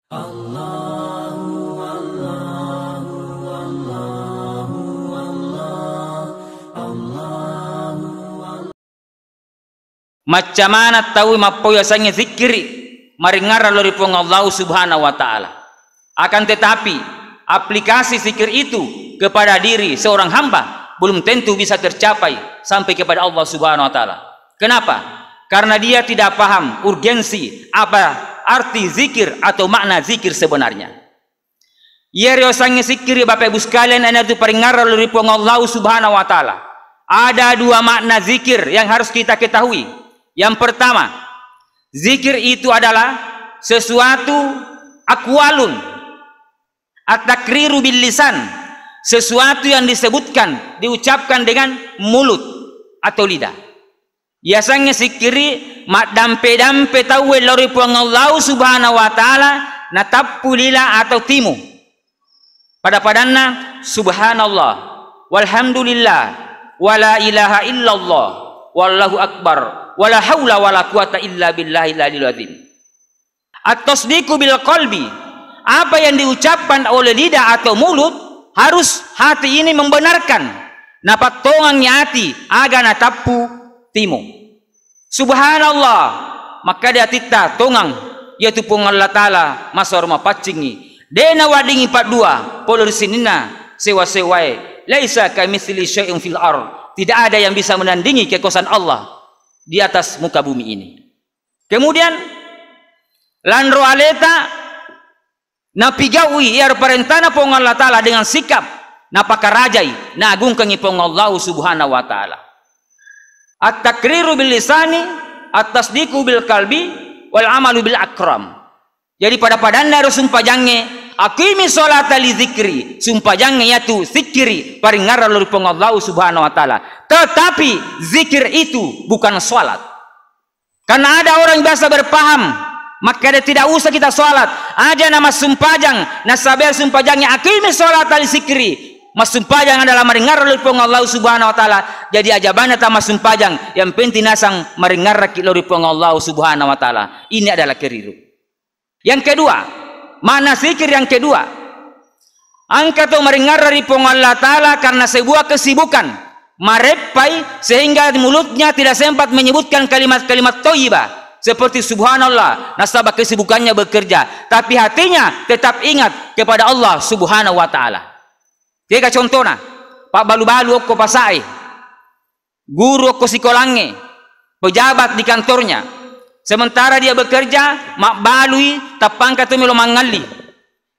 Macam mana tahu mapoyasanya zikri maringara lori pong Allah Subhanahu wa taala. Akan tetapi aplikasi zikir itu kepada diri seorang hamba belum tentu bisa tercapai sampai kepada Allah Subhanahu wa taala. Kenapa? Karena dia tidak paham urgensi apa arti zikir atau makna zikir sebenarnya. Ya riosanya zikir Bapak Ibu sekalian itu paringara lori pong Allah Subhanahu wa taala. Ada dua makna zikir yang harus kita ketahui. Yang pertama, zikir itu adalah sesuatu akwalun at-takriru bil lisan, sesuatu yang disebutkan, diucapkan dengan mulut atau lidah. Biasanya zikiri mak dampe tahu lori puang Allah Subhanahu wa taala natappu lila atau timu. Pada padanna subhanallah walhamdulillah wala ilaha illallah wallahu akbar wala haula wala quwata illa billahil aliyil azim. At-tasdiqu bil qalbi, apa yang diucapkan oleh lidah atau mulut harus hati ini membenarkan. Napat tongangnya hati aga natappu timu. Subhanallah, maka dia tita tongang yaitu pung Allah taala masor mapacingi. Dena wadingi 42 polur sinina sewa-sewae laisa kamitsli syai'un fil ard. Tidak ada yang bisa menandingi kekuasaan Allah di atas muka bumi ini. Kemudian landro aleta napigawi iar perintana pong Allah taala dengan sikap napakarajai na agungkangi pong Allah Subhanahu wa taala. At-takriru bil lisani, at-tasdiqu bil qalbi, wal amalu bil akram. Jadi pada padanna harus sumpajange aqimi sholata li zikri, sumpajange yaitu zikiri paringara lori pong Allah Subhanahu wa taala. Tetapi zikir itu bukan salat. Karena ada orang yang biasa berpaham, maka dia tidak usah kita salat. Aja nama sumpajang, nasaber sumpajangnya aqimi sholata li zikri. Mas sumpajang adalah maringar lori pong Allah Subhanahu wa taala. Jadi aja bana tama sumpajang yang penting nasang maringar lori pong Allah Subhanahu wa taala. Ini adalah keliru. Yang kedua, mana zikir yang kedua? Angkat atau maringar dari pong Allah taala karena sebuah kesibukan, marepai sehingga di mulutnya tidak sempat menyebutkan kalimat-kalimat thayyibah seperti subhanallah, nasabah kesibukannya bekerja, tapi hatinya tetap ingat kepada Allah Subhanahu wa taala. Tiga contohnya, Pak balu-balu ko pasai, guru ko sikolange, pejabat di kantornya. Sementara dia bekerja, mak balui tapang katu melo mangali.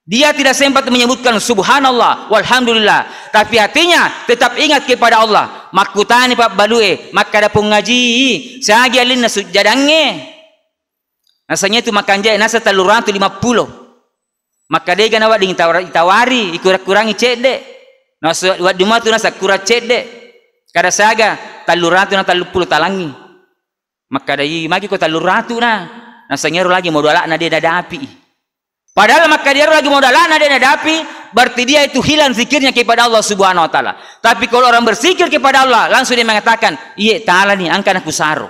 Dia tidak sempat menyebutkan subhanallah walhamdulillah, tapi hatinya tetap ingat kepada Allah. Makutani Pak balue, maka ada ngaji, sehagi alin nasujadange. Nasanya itu makan jaya nasa 350. Maka dia gana wading tawari ikura-kurangi cede. Nasa wad di matu nasa kura cede. Kada saga 330 talangi. Maka dari magi ko 300 na. Nasanya lagi modal na dia nadapi. Padahal maka dia lagi modal na dia nadapi, berarti dia itu hilang zikirnya kepada Allah Subhanahu wa taala. Tapi kalau orang berzikir kepada Allah, langsung dia mengatakan, "Iya, taala nih angkan aku saro."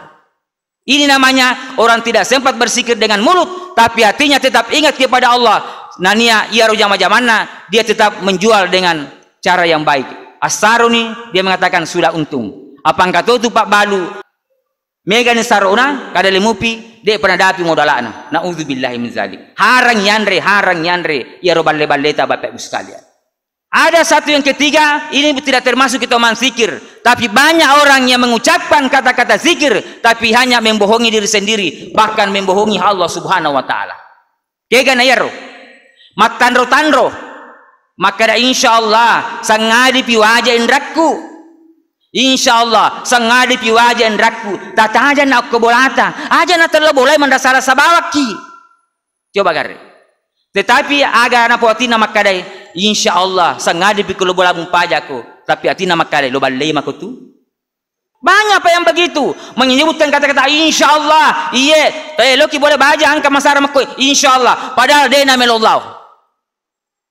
Ini namanya orang tidak sempat berzikir dengan mulut, tapi hatinya tetap ingat kepada Allah. Nania ia rojama jamanna, dia tetap menjual dengan cara yang baik. Asaro nih dia mengatakan sudah untung. Apa angkat itu Pak Balu? Mega ni sarona kada lemupi dia pernah dapi modalana. Nauzubillahi min zalik. Harang yandre ya roballe balleta Bapak Ibu sekalian. Ada satu yang ketiga, ini tidak termasuk kita zikir, tapi banyak orang yang mengucapkan kata-kata zikir tapi hanya membohongi diri sendiri, bahkan membohongi Allah Subhanahu wa taala. Kega na yaro. Matandro-tandro. Maka insyaallah sangadi pi wajah indrakku. Insyaallah sangadi pi wajah indrakku. Tata aja nak kebolata. Aja nak terlalu boleh mendasara sabawaki. Coba gare. Tetapi aga na potina makadai insyaallah sangadi pi kulo bola mumpajaku. Tapi atina makadai lo balai makutu. Banyak apa yang begitu menyebutkan kata-kata insyaallah. Iye, loki boleh baja angka masara makoi insyaallah. Padahal dia namelullah.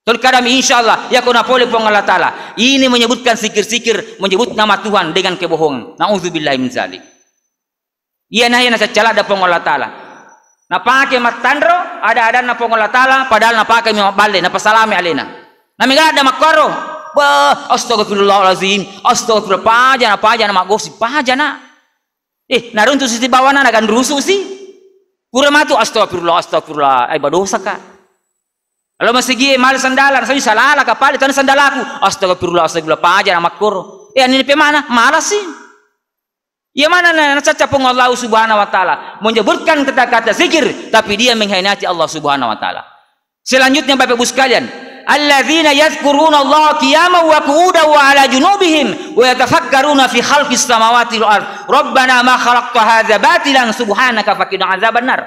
Terkadang insyaallah ya kuna pole pong Allah taala. Ini menyebutkan zikir-zikir, menyebut nama Tuhan dengan kebohongan. Nauzubillahi min zalik. Ia naya nasa cala da pong Allah taala. Na pakai matandro ada na pong Allah Taala padahal na pakai mi balik na pasalami alena. Na migada makoro. Ba astagfirullahalazim. Astagfirullah paja na magosi paja na. Narun tu sisi bawana na kan rusuh sih. Pura matu astagfirullah. Ay badosa ka. Kalau masih gie mal sandalan, saya salah kapal itu sandalaku. Astagfirullah paja na makoro. Ini pe mana? Malas sih. Ya mana na cacapung Allah Subhanahu wa taala menyebutkan kata-kata zikir tapi dia mengkhianati Allah Subhanahu wa taala. Selanjutnya Bapak Ibu sekalian, alladzina yadhkuruna Allah qiyaman wa qu'udan wa 'ala junubihim wa yatafakkaruna fi khalqis samawati wal ard. Rabbana ma khalaqta hadza batilan subhanaka faqina 'adzabannar.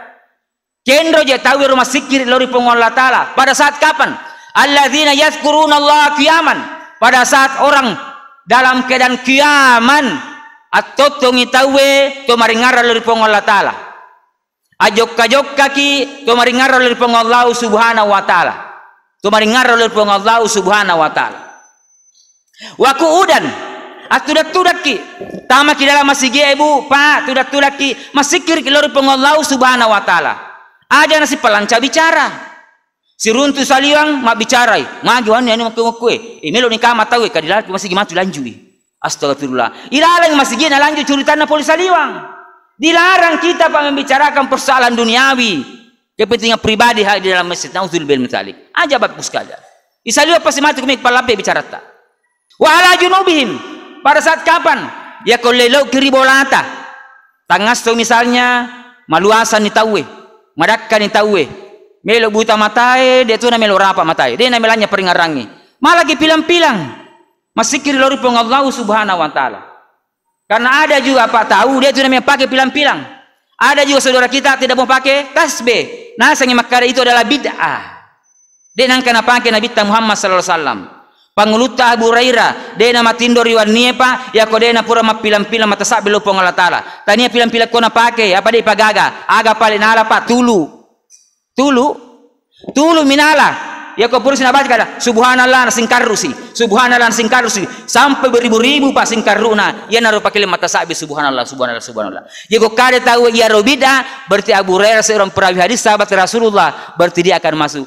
Kendro je tahu rumah zikir lori pung Allah taala. Pada saat kapan? Alladzina yadhkuruna Allah qiyaman. Pada saat orang dalam keadaan kiaman atau tongi tawe to maringara lori pong Allah taala ajok kaki to maringara lori pong Allah Subhanahu wa taala to maringara lori pong Allah Subhanahu wa taala wa qu'udan atudak ki tama ki dalam masih ibu pa tudak ki masikir ki lori pong Allah Subhanahu wa taala aja nasi pelanca bicara si runtu saliwang mak bicarai ngagi wan yani makue melo ni kama tawe kadilah masih gimatu lanjui. Astagfirullah. Ilalang masjid na lanjut curitana polis saliwang. Dilarang kita pak membicarakan persoalan duniawi, kepentingan pribadi di dalam masjid. Nauzubillah min dzalik. Aja Bapak sekalian. Isaliwa pasti mati kemik palampe bicara ta. Wa ala junubihim. Pada saat kapan? Ya kolelo kiri bolata. Tangas to misalnya maluasan ni tawe, madakkan ni tawe. Melo buta matae, dia tu na melo rapa matae. Dia na melanya peringarangi. Malagi pilang-pilang. Masikir lori pong Allah Subhanahu wa taala. Karena ada juga Pak tahu dia itu namanya pakai pilang-pilang. Ada juga saudara kita tidak mau pakai tasbih. Nah, sangi makara itu adalah bid'ah. Dia nang kana pakai Nabi Muhammad sallallahu alaihi wasallam. Panguluta Abu Hurairah, dia nama tindo riwan niepa, ya ko dia na pura mapilang-pilang mata sa belo pong Allah taala. Tania pilang-pilang ko na pakai, apa dia pagaga? Aga pale nala pa tulu minala. Ya kau pura sinabaca kada subhanallah singkarusi sampai beribu-ribu pas singkaruna ya naruh pakai mata sabi subhanallah ya kau kada tahu ya robida berarti Abu Hurairah seorang perawi hadis sahabat Rasulullah berarti dia akan masuk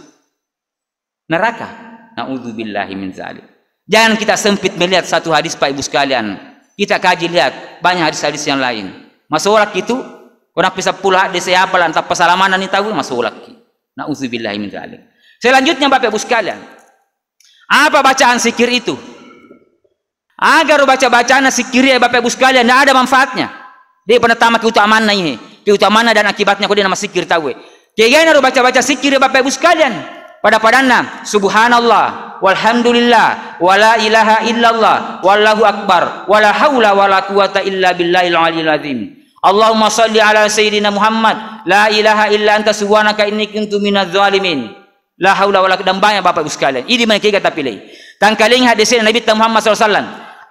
neraka. Naudzubillahi min dzalik. Jangan kita sempit melihat satu hadis Pak Ibu sekalian, kita kaji lihat banyak hadis-hadis yang lain. Masolak itu orang bisa pula hadis siapa lan tanpa salamanan ni tahu masolak. Naudzubillahi min dzalik. Selanjutnya Bapak Ibu sekalian, apa bacaan zikir itu? Agar baca bacaan zikir ya Bapak Ibu sekalian tidak ada manfaatnya. Dia pertama keutamaan ini, keutamaan dan akibatnya kau dia nama zikir tahu. Kayaknya harus baca zikir ya Bapak Ibu sekalian. Pada padanna subhanallah walhamdulillah wala ilaha illallah wallahu akbar wala haula wala quwata illa billahil aliyil azim. Allahumma salli ala sayyidina Muhammad la ilaha illa anta subhanaka inni kuntu minadz zalimin. La haula wala quwwata banyak Bapak Ibu sekalian. Ini mana kita pilih. Tangkaling hadisin Nabi Muhammad SAW.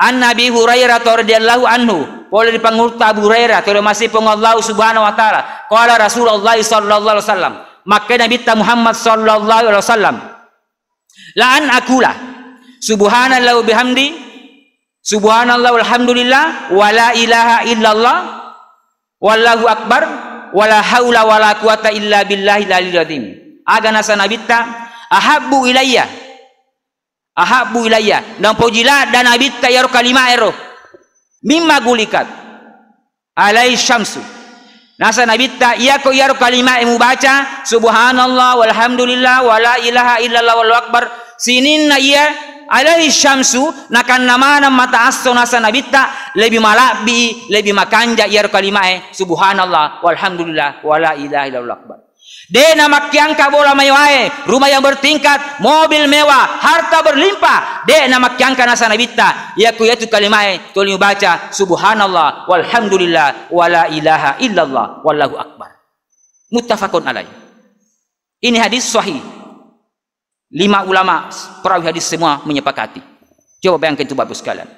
An Nabi Hurairah radhiyallahu anhu. Oleh dipangurta Abu Hurairah terus masih Allah Subhanahu wa taala. Qala Rasulullah sallallahu alaihi wasallam. Maka Nabi Muhammad sallallahu alaihi wasallam. La an akula subhanallah wa bihamdi subhanallah walhamdulillah wala ilaha illallah wallahu akbar wala haula wala quwata illa billahil aliyil azim. Aga nasa nabitta ahabbu ilayya dan pojila dan nabitta yaro kalima ero mimma gulikat alai syamsu nasa nabitta iya ko yaro kalima emu baca subhanallah walhamdulillah wala ilaha illallah wallahu akbar sinin na iya alai syamsu nakan namana mata asto nasa nabitta lebih malabi lebih makanja yaro kalima subhanallah walhamdulillah wala ilaha illallah akbar. Dena makiangka bola mayawae, rumah yang bertingkat, mobil mewah, harta berlimpah. Dena makiangka nasa nabita, yaku yaitu kalimat tolong baca subhanallah walhamdulillah wala ilaha illallah wallahu akbar. Muttafaqun alaih. Ini hadis sahih. 5 ulama perawi hadis semua menyepakati. Coba bayangkan itu Bapak sekalian.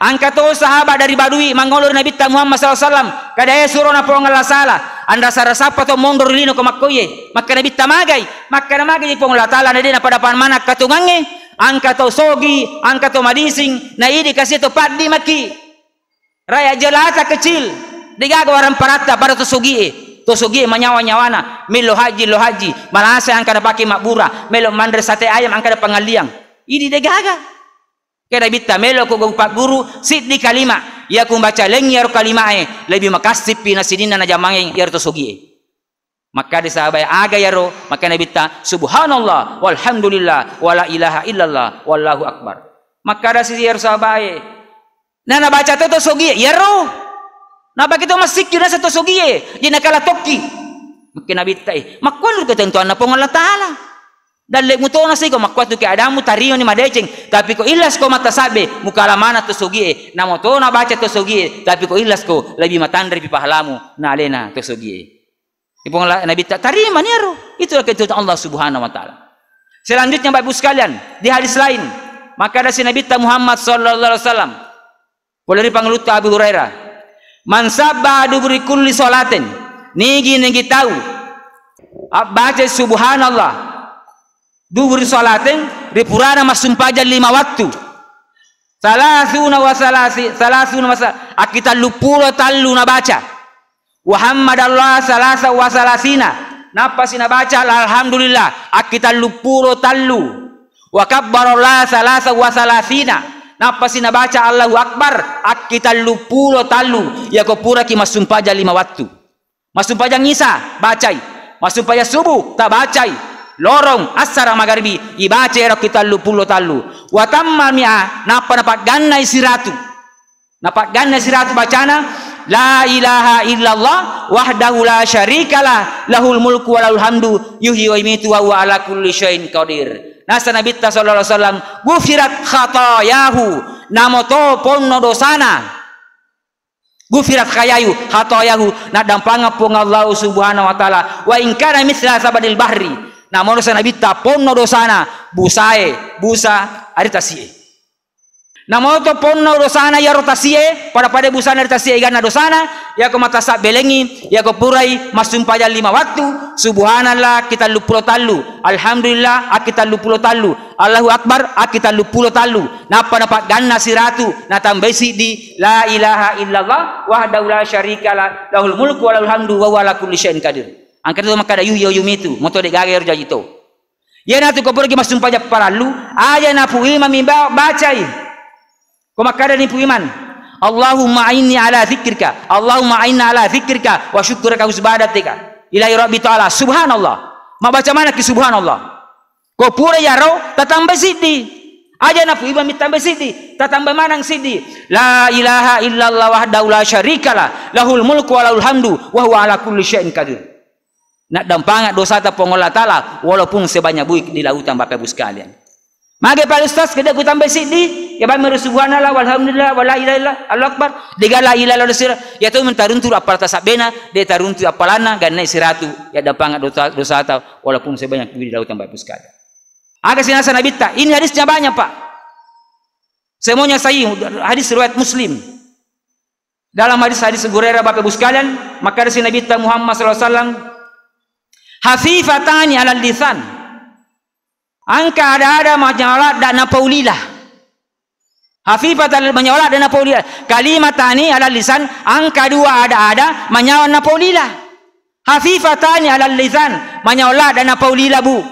Angkat sahabat dari Badui mangolor Nabi Muhammad SAW kadaya suruh na po ngala sala anda sarasapa to mondor lino ko makkoye maka Nabi tamagay maka namagay po ngala tala na din pada panmanak katungange angkat sogi angkat madising na ini kasih to paddi maki raya jelata kecil digagawaran parata para to sogi Tosogie manyawa-nyawana, melo haji malasa ang kada pakai makbura, melo mandre sate ayam ang kada pangaliang. Ini degaga. Kaya bitta melo ko pak guru sit di kalima, ya ku baca lengyar kalima lebih makasip pinasidina na jamangeng yar tosogie. Maka di sahabat aga yaro, maka nabita subhanallah walhamdulillah wala ilaha illallah wallahu akbar. Maka ada si yaro sahabat na nabaca to tosogie yaro. Napa kita masik kira sa tosogie, di nakala tokki. Maka nabita makwalo ketentuan na pong Allah Ta'ala. Dalek mo to na sigo makwatu ke adamu tariyo ni madeceng, tapi ko ilas ko matasabe mukala mana tosogie, na mo to na baca tosogie, tapi ko ilas ko lebih matandri pipahalamu na alena tosogie. Ipong Nabi tarima niaro. Itulah ketentuan Allah Subhanahu wa taala. Selanjutnya Bapak Ibu sekalian, di hadis lain, maka ada si Nabi Muhammad sallallahu alaihi wasallam. Dari pangelut Abu Hurairah, "Man sabba duburi kulli salatin." Nigi tahu. Baca subhanallah. Duburi salatin ripurana masumpaja 5 waktu. Salasuna akita lupuro tallu na baca. Wahammadallah salasa wa salasina. Napa sinabaca alhamdulillah akita lupuro tallu. Wa kabbarallah salasa wa salasina. Napa sinabaca Allahu akbar akita lupuro tallu. Ya ko pura ki masumpaja 5 waktu. Masumpaja ngisa bacai. Masumpaja subuh tak bacai. Lorong asar magharibi ibaca era kita lupuro tallu. Wa tamma mi'a napa ganna isiratu. Napa ganna isiratu bacana la ilaha illallah wahdahu la syarikalah lahul mulku wa lahul hamdu yuhyi wa yumiitu wa huwa ala kulli syai'in qadir. Nasa Nabi sallallahu alaihi wasallam gufirat khatayahu namoto ponno dosana. Gufirat khatayahu na dampanga pong Allah Subhanahu wa taala wa in kana mithla sabadil bahri. Namono sa Nabi ponno dosana busa aritasi. Namoto ponno dosana ya rotasie pada busana rotasie gana dosana ya ko matasa belengi ya ko purai masumpaja 5 waktu subhanallah kita lupulo tallu alhamdulillah kita lupulo tallu Allahu akbar kita lupulo tallu napa ganna siratu na tambesi di la ilaha illallah wahdahu la syarikalah lahul mulku wa lahul hamdu wa huwa ala kulli syai'in qadir. Angkat itu maka ada yumitu moto de gager jajito yana tu ko pergi masumpaja paralu aja na puima mimba bacai. Kumakada ni puiman. Allahumma inni ala dzikrika. Allahumma inna ala dzikrika wa syukrika usbadatika. Ilahi rabbi ta'ala. Subhanallah. Ma baca mana ki subhanallah. Ko pura yaro tatambah sidi. Aja na puiman mitambah sidi. Tatambah manang sidi. La ilaha illallah wahdahu la syarikalah. Lahul mulku wa lahul hamdu wa huwa ala kulli syai'in qadir. Nak dampanga dosa ta pengolah ta'ala walaupun sebanyak buik di lautan Bapak Ibu sekalian. Mage Pak Ustaz kada ku tambah sidi ya ba meru subhanallah walhamdulillah wala ilaha illallah Allahu akbar digala ilaha illallah ya tu mentaruntu apal tasabena de taruntu apalana ganna siratu ya dampanga dosa ta walaupun sebanyak di lautan Bapak Ibu sekalian. Aga sinasa Nabi ta ini hadisnya banyak Pak. Semuanya sahih hadis riwayat Muslim. Dalam hadis Hurairah Bapak Ibu sekalian maka dari Nabi Muhammad sallallahu alaihi wasallam hafifatani alal lisan. Angka ada menyolat dan napaulilah. Hafifat menyolat dan napaulilah. Kalimatani ala lisan. Angka 2 ada menyolat napaulilah. Hafifatani ala lisan menyolat dan napaulilah bu.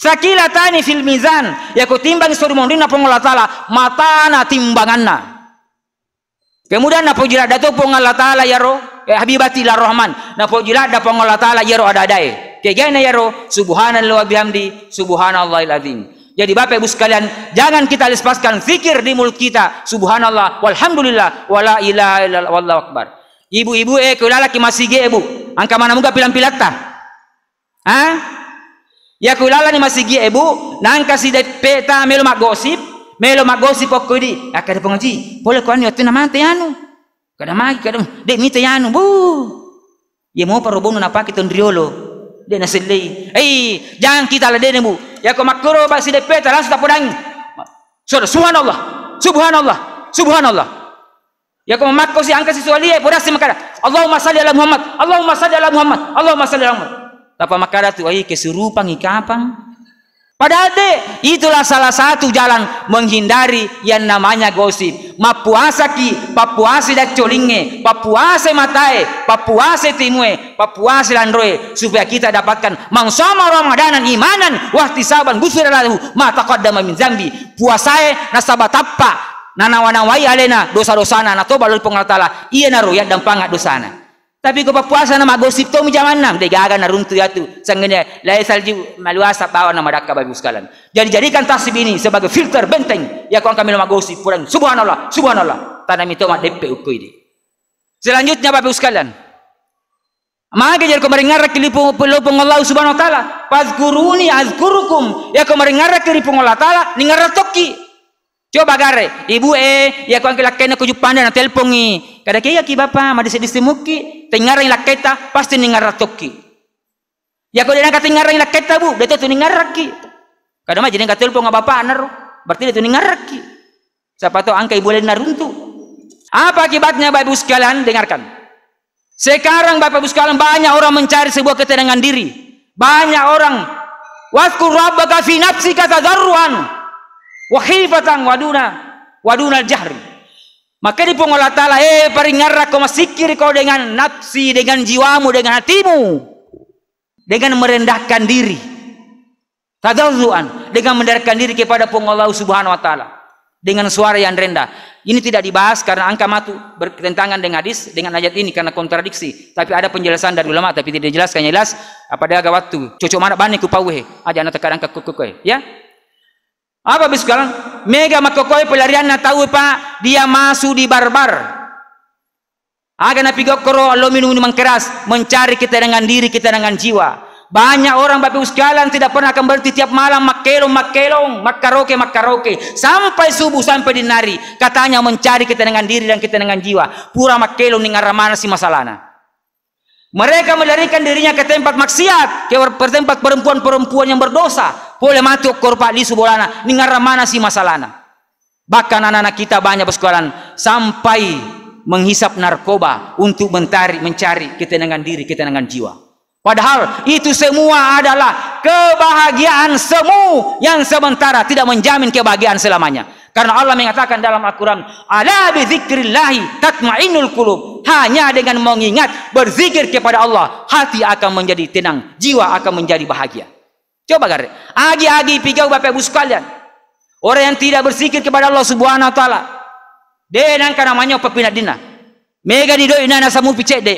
Sakilatani fil mizan. Ya ku timbang suri mondina pengolah ta'ala. Matana timbanganna. Kemudian napaujilat datu pengolah ta'ala ya roh. Habibati la rahman. Napaujilat da pengolah ta'ala ya roh ada-adai. Kegana ya roh subhanallah wa bihamdi subhanallahil azim. Jadi Bapak Ibu sekalian jangan kita lepaskan zikir di mulut kita subhanallah walhamdulillah wala ilaha illallah wallahu akbar. Ibu-ibu kulala ki masih ge ibu. Angka mana muka pilang-pilata. Ya kulala ni masih ge ibu nangka si de peta melo mak gosip pokodi. Akada pengaji boleh ko anu tena mate anu. Kada magi kada de mite anu bu. Ya mau parobong na pakiton riolo. Dia nasilai. Jangan kita ladene bu. Ya ko makro ba si depeta langsung tapodang. Subhanallah. Subhanallah. Subhanallah. Ya ko makko si angka si suali podas si makara. Allahumma salli ala Muhammad. Allahumma salli ala Muhammad. Allahumma salli ala Muhammad. Tapa makara tu kesurupang ikapang. Padahal itulah salah satu jalan menghindari yang namanya gosip. Mapuasa ki, papuase dak colinge, papuase matae, papuase timue, papuase landroe, supaya kita dapatkan mangsama Ramadanan imanan wahtisaban ghufira lahu ma taqaddama min zambi. Puasae nasabatappa nanawanawai alena dosa-dosana na toba lol Allah Taala iya na roya dan pangat dosana. Tapi ko papuasa nama gosip to mi zaman nam degaga na runtu yatu sangene lai salju maluasa bawa nama dakka babu sekalian. Jadi jadikan tasbih ini sebagai filter benteng ya kau kami nama gosip puran subhanallah subhanallah tanami to ma depe ukoi di. Selanjutnya babu sekalian, maka jadi kau mendengar kelipung Allah Subhanahu Wa Taala, fazkuruni azkurukum ya kau mendengar kelipung Allah Taala ningar toki. Coba gare, ibu ya kau angkat lakena kuju pandai na telpongi. Kada kaya ki bapa madise disemuki, tengarai laketa pasti ningar toki. Ya kau dengar tengarai laketa bu, deto tu ningar ki. Kada mah jadi angkat telpon ngapa bapa naru, berarti deto ningar ki. Siapa tahu angka ibu lena runtu. Apa akibatnya Bapak Ibu sekalian? Dengarkan. Sekarang Bapak Ibu sekalian banyak orang mencari sebuah ketenangan diri. Banyak orang waskur rabbaka fi nafsika tadarruan wa khifatan waduna jahri. Maka di Allah Taala peringatlah kau masikir kau dengan nafsi, dengan jiwamu, dengan hatimu, dengan merendahkan diri, tadarruan, dengan mendekatkan diri kepada Allah Subhanahu Wa Taala dengan suara yang rendah. Ini tidak dibahas karena angka matu bertentangan dengan hadis dengan ayat ini karena kontradiksi. Tapi ada penjelasan dari ulama tapi tidak dijelaskan jelas. Apa dia agak waktu cocok mana bani ku pauhe aja anak tekan angka kukukoy ya. Apa bis sekarang mega makokoy pelarian na tahu pak dia masuk di barbar. Aga na pigokoro lo minum-minuman keras mencari ketenangan diri, ketenangan jiwa. Banyak orang Bapak Ibu sekalian tidak pernah akan berhenti tiap malam makelong, makaroke sampai subuh sampai dinari katanya mencari ketenangan diri dan ketenangan jiwa. Pura makelong ningar mana si masalahna. Mereka melarikan dirinya ke tempat maksiat, ke tempat perempuan-perempuan yang berdosa. Boleh masuk korpak di subolana, ningar mana si masalahna. Bahkan anak-anak kita banyak bersekolahan sampai menghisap narkoba untuk mencari ketenangan diri, ketenangan jiwa. Padahal itu semua adalah kebahagiaan semu yang sementara, tidak menjamin kebahagiaan selamanya. Karena Allah mengatakan dalam Al-Quran, ala bi dzikrillahi tatma'innul qulub. Hanya dengan mengingat, berzikir kepada Allah, hati akan menjadi tenang, jiwa akan menjadi bahagia. Coba gare, agi-agi pigau Bapak Ibu sekalian. Orang yang tidak berzikir kepada Allah Subhanahu Wa Taala, dia nangka namanya pepinat dina. Mega di doi nana samu picek de.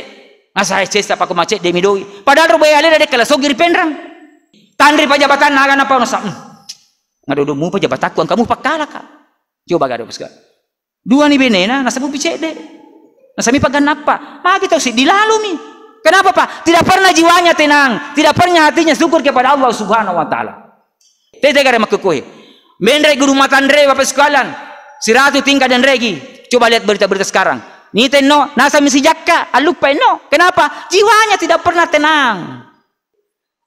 Masa cesta paku macet de midoi. Padahal rubaya leda de kala sogir pendrang. Tandri pajabatan naga napa nosa. Ngadodo mu pajabatakku kamu pakala ka. Coba gado sekali. Dua ni benena nasamu picek de. Nasami pagan apa? Maka kita usik dilalumi. Kenapa Pak? Tidak pernah jiwanya tenang, tidak pernah hatinya syukur kepada Allah Subhanahu Wa Taala. Tete gare makukuhe. Mendrai guru matandre Bapak sekalian. Siratu tingkat dan regi. Coba lihat berita-berita sekarang. Nite no, nasa misi jakka, alupa no. Kenapa? Jiwanya tidak pernah tenang.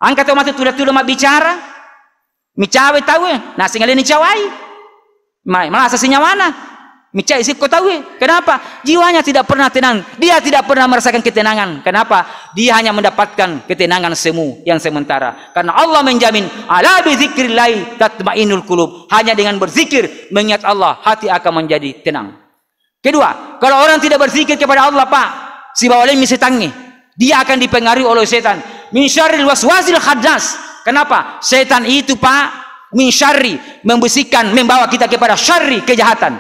Angkat matu tulah-tulah mak bicara. Micawe tahu na singalin cawai. Malah asasinya mana? Micai sih kau tahu kenapa? Jiwanya tidak pernah tenang. Dia tidak pernah merasakan ketenangan. Kenapa? Dia hanya mendapatkan ketenangan semu yang sementara. Karena Allah menjamin ala bi dzikrillah tatma'innul qulub. Hanya dengan berzikir mengingat Allah hati akan menjadi tenang. Kedua, kalau orang tidak berzikir kepada Allah Pak, si bawalin setannya, dia akan dipengaruhi oleh setan. Min syarril waswasil khannas. Kenapa? Setan itu Pak, min syarri, membisikkan, membawa kita kepada syarri, kejahatan.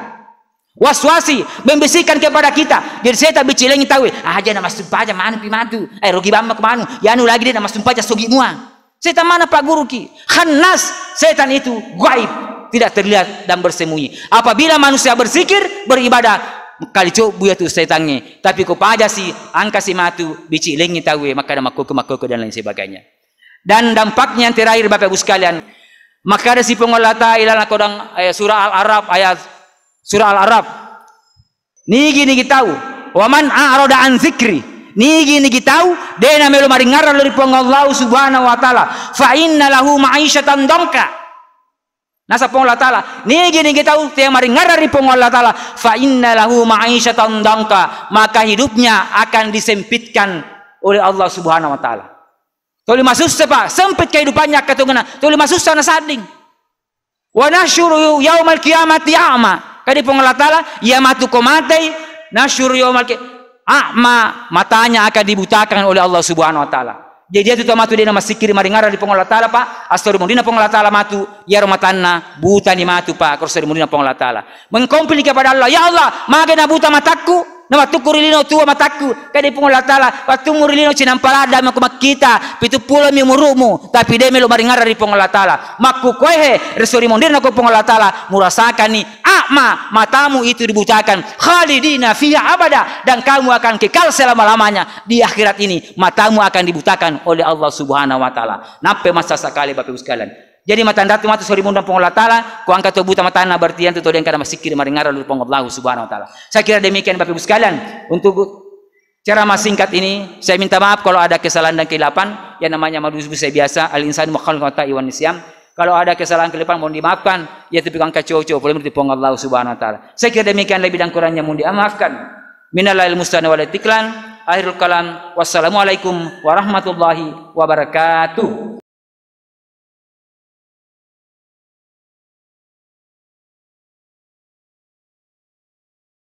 Waswasi, membisikkan kepada kita. Jadi setan bicilengi tahu, aja nama sumpah aja mana pimatu. Rugi bamba kemana? Ya anu lagi dia nama sumpah aja sogi mua. Setan mana Pak Guru ki? Khannas, setan itu gaib, tidak terlihat dan bersembunyi. Apabila manusia berzikir, beribadah, kali coba itu setannya. Tapi kau aja si angka si matu bicilengi tahu, maka ada makoko dan lain sebagainya. Dan dampaknya yang terakhir Bapak Ibu sekalian, maka ada si pengolata ilalah kodang surah Al-Araf ayat surah Al-Araf. Nigi tahu, waman a'rada an zikri. Nigi tahu, dena melu maringara dari Allah Subhanahu Wa Taala. Fa inna lahu ma'isyatan dongka. Nasa Allah Taala. Nigi tahu, dia maringara dari Allah Taala. Fa inna lahu ma'isyatan dongka. Maka hidupnya akan disempitkan oleh Allah Subhanahu Wa Taala. Tuli masusah pak, sempit kehidupannya katungana. Tuli masusah na sading. Wa nasyuru yaumal qiyamati a'ma. Kadi Allah Ta'ala, ya matu komatai, nasyuru yaumal qiyamati a'ma, matanya akan dibutakan oleh Allah Subhanahu wa taala. Jadi dia tu matu dia nama sikiri maringara di Allah Ta'ala pak. Astori mundina Allah Ta'ala matu, ya romatanna buta ni matu pak. Astori mundina Allah Ta'ala. Mengkompli kepada Allah, ya Allah, magana buta mataku. Nama tu kurilino tua mataku kadi Allah Ta'ala waktu murilino cinampalada maku makita pitu pula mi murumu tapi dia melo maringara di Allah Ta'ala maku koehe resori mondirna ko Allah Ta'ala murasakan ni akma matamu itu dibutakan khalidina fiha abada dan kamu akan kekal selama-lamanya di akhirat ini matamu akan dibutakan oleh Allah Subhanahu wa taala. Nape masa sekali Bapak Ibu sekalian. Jadi matanda tu matu sori mundang Allah Ta'ala ku angkat buta matana berarti tu yang kada masikir maringara lu Allah Subhanahu wa taala. Saya kira demikian Bapak Ibu sekalian untuk ceramah singkat ini. Saya minta maaf kalau ada kesalahan dan keilapan, yang namanya manusia biasa, al insan mukhalifun iwan nisyam. Kalau ada kesalahan keilapan mohon dimaafkan, ya tapi angkat cowo-cowo boleh bertipung Allah Subhanahu wa taala. Saya kira demikian, lebih dan kurangnya mohon dimaafkan. Minallahil musta'an wal itiklan. Akhirul kalam. Wassalamualaikum warahmatullahi wabarakatuh.